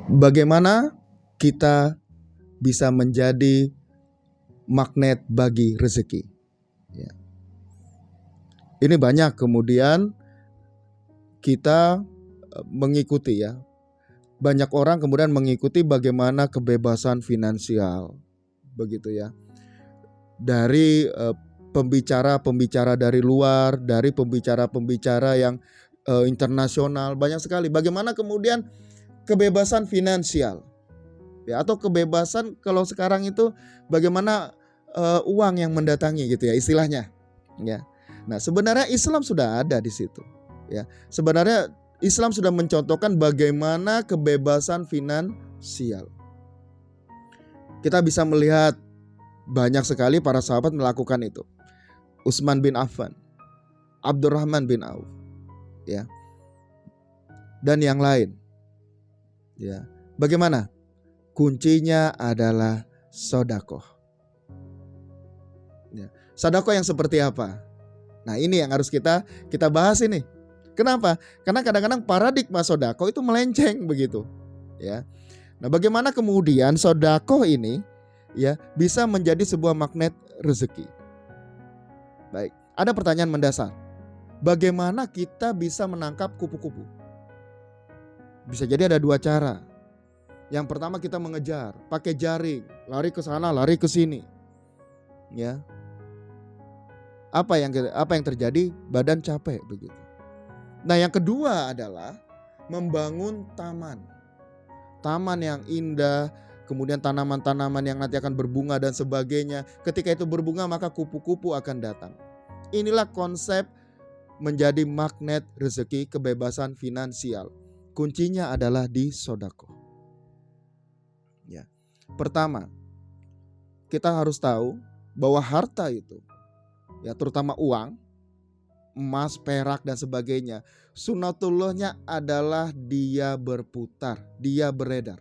Bagaimana kita bisa menjadi magnet bagi rezeki? Ya. Ini banyak kemudian kita mengikuti ya. Banyak orang kemudian mengikuti bagaimana kebebasan finansial, begitu ya. Dari pembicara-pembicara dari luar, dari pembicara-pembicara yang internasional, banyak sekali. Bagaimana kemudian kebebasan finansial, ya, atau kebebasan kalau sekarang itu bagaimana uang yang mendatangi gitu ya istilahnya, ya. Nah sebenarnya Islam sudah ada di situ, ya. Sebenarnya Islam sudah mencontohkan bagaimana kebebasan finansial. Kita bisa melihat banyak sekali para sahabat melakukan itu. Utsman bin Affan, Abdurrahman bin Auf, ya, dan yang lain. Ya, bagaimana? Kuncinya adalah sedekah. Ya, sedekah yang seperti apa? Nah, ini yang harus kita bahas ini. Kenapa? Karena kadang-kadang paradigma sedekah itu melenceng begitu, ya. Nah, bagaimana kemudian sedekah ini ya bisa menjadi sebuah magnet rezeki? Baik, ada pertanyaan mendasar. Bagaimana kita bisa menangkap kupu-kupu? Bisa jadi ada dua cara. Yang pertama kita mengejar, pakai jaring, lari ke sana, lari ke sini. Ya. Apa yang terjadi? Badan capek begitu. Nah, yang kedua adalah membangun taman. Taman yang indah, kemudian tanaman-tanaman yang nanti akan berbunga dan sebagainya. Ketika itu berbunga maka kupu-kupu akan datang. Inilah konsep menjadi magnet rezeki, kebebasan finansial. Kuncinya adalah di sedekah. Ya. Pertama, kita harus tahu bahwa harta itu, ya terutama uang, emas, perak dan sebagainya, sunnatullahnya adalah dia berputar, dia beredar.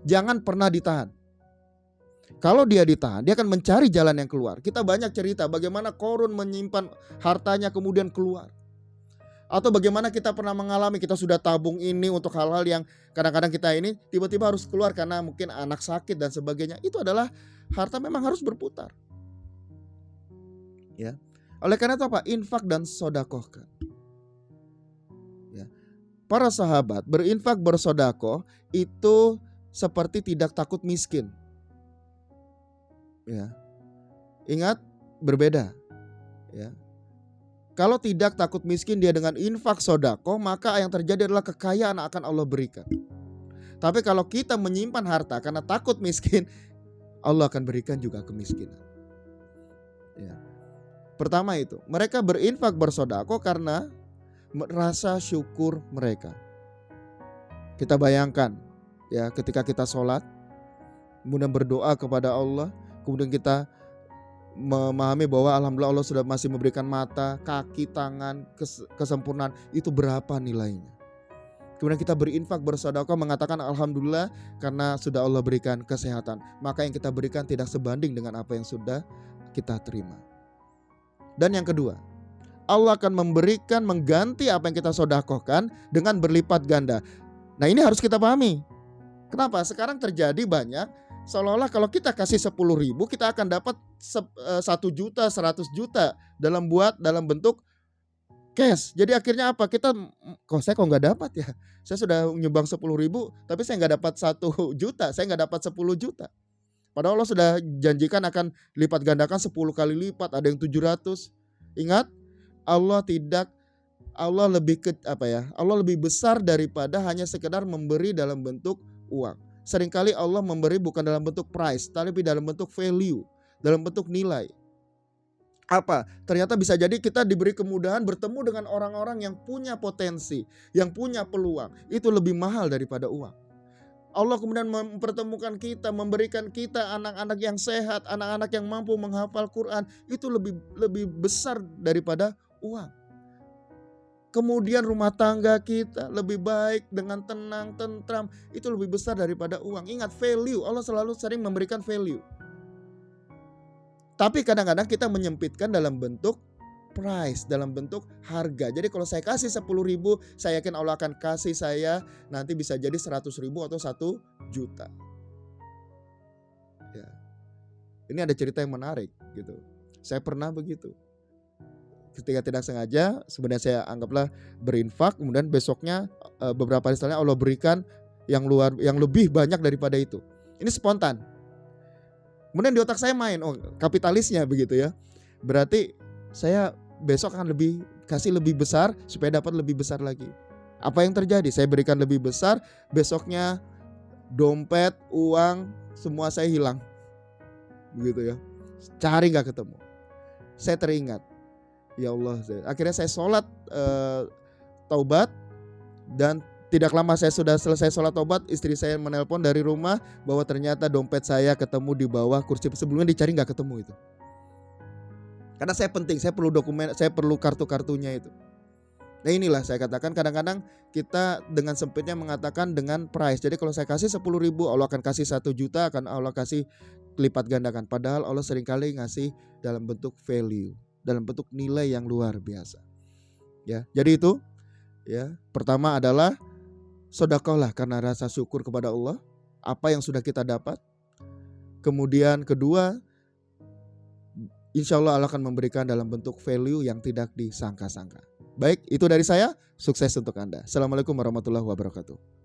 Jangan pernah ditahan. Kalau dia ditahan, dia akan mencari jalan yang keluar. Kita banyak cerita bagaimana Qarun menyimpan hartanya kemudian keluar. Atau bagaimana kita pernah mengalami, kita sudah tabung ini untuk hal-hal yang kadang-kadang kita ini tiba-tiba harus keluar karena mungkin anak sakit dan sebagainya. Itu adalah harta memang harus berputar. Ya. Oleh karena itu apa? Infak dan sedekahkan. Ya. Para sahabat berinfak bersedekah itu seperti tidak takut miskin. Ya. Ingat, berbeda. Ya. Kalau tidak takut miskin dia dengan infak sedekah, maka yang terjadi adalah kekayaan akan Allah berikan. Tapi kalau kita menyimpan harta karena takut miskin, Allah akan berikan juga kemiskinan. Ya. Pertama itu, mereka berinfak bersedekah karena rasa syukur mereka. Kita bayangkan ya, ketika kita sholat, kemudian berdoa kepada Allah, kemudian kita memahami bahwa alhamdulillah Allah sudah masih memberikan mata, kaki, tangan, kesempurnaan, itu berapa nilainya. Kemudian kita berinfak bersedekah mengatakan alhamdulillah karena sudah Allah berikan kesehatan. Maka yang kita berikan tidak sebanding dengan apa yang sudah kita terima. Dan yang kedua, Allah akan memberikan, mengganti apa yang kita sedekahkan dengan berlipat ganda. Nah, ini harus kita pahami. Kenapa? Sekarang terjadi banyak seolah-olah kalau kita kasih 10.000 kita akan dapat 1 juta, 100 juta dalam bentuk cash. Jadi akhirnya apa? Saya kok nggak dapat ya? Saya sudah nyumbang 10.000 tapi saya nggak dapat 1 juta, saya nggak dapat 10 juta. Padahal Allah sudah janjikan akan lipat gandakan 10 kali lipat, ada yang 700. Ingat, Allah lebih besar daripada hanya sekedar memberi dalam bentuk uang. Seringkali Allah memberi bukan dalam bentuk price, tapi dalam bentuk value, dalam bentuk nilai. Apa? Ternyata bisa jadi kita diberi kemudahan bertemu dengan orang-orang yang punya potensi, yang punya peluang. Itu lebih mahal daripada uang. Allah kemudian mempertemukan kita, memberikan kita anak-anak yang sehat, anak-anak yang mampu menghafal Quran. Itu lebih besar daripada uang. Kemudian rumah tangga kita lebih baik dengan tenang, tentram. Itu lebih besar daripada uang. Ingat, value. Allah selalu sering memberikan value. Tapi kadang-kadang kita menyempitkan dalam bentuk price, dalam bentuk harga. Jadi kalau saya kasih 10.000, saya yakin Allah akan kasih saya nanti bisa jadi 100.000 atau 1 juta. Ya. Ini ada cerita yang menarik gitu. Saya pernah begitu. Ketika tidak sengaja, sebenarnya saya anggaplah berinfak, kemudian besoknya beberapa hari setelahnya Allah berikan yang lebih banyak daripada itu. Ini spontan. Kemudian di otak saya main, kapitalisnya begitu ya. Berarti saya besok akan kasih lebih besar supaya dapat lebih besar lagi. Apa yang terjadi? Saya berikan lebih besar, besoknya dompet, uang, semua saya hilang. Begitu ya. Cari gak ketemu. Saya teringat, ya Allah, akhirnya saya sholat taubat, dan tidak lama saya sudah selesai sholat taubat, istri saya menelpon dari rumah bahwa ternyata dompet saya ketemu di bawah kursi, sebelumnya dicari gak ketemu itu. Karena saya penting, saya perlu dokumen, saya perlu kartu-kartunya itu. Nah inilah saya katakan kadang-kadang kita dengan sempitnya mengatakan dengan price. Jadi kalau saya kasih 10.000, Allah akan kasih 1 juta, akan Allah kasih lipat gandakan. Padahal Allah seringkali ngasih dalam bentuk value, dalam bentuk nilai yang luar biasa. Ya, jadi itu ya. Pertama adalah sedekahlah karena rasa syukur kepada Allah apa yang sudah kita dapat. Kemudian kedua, insya Allah akan memberikan dalam bentuk value yang tidak disangka-sangka. Baik, itu dari saya. Sukses untuk Anda. Assalamualaikum warahmatullahi wabarakatuh.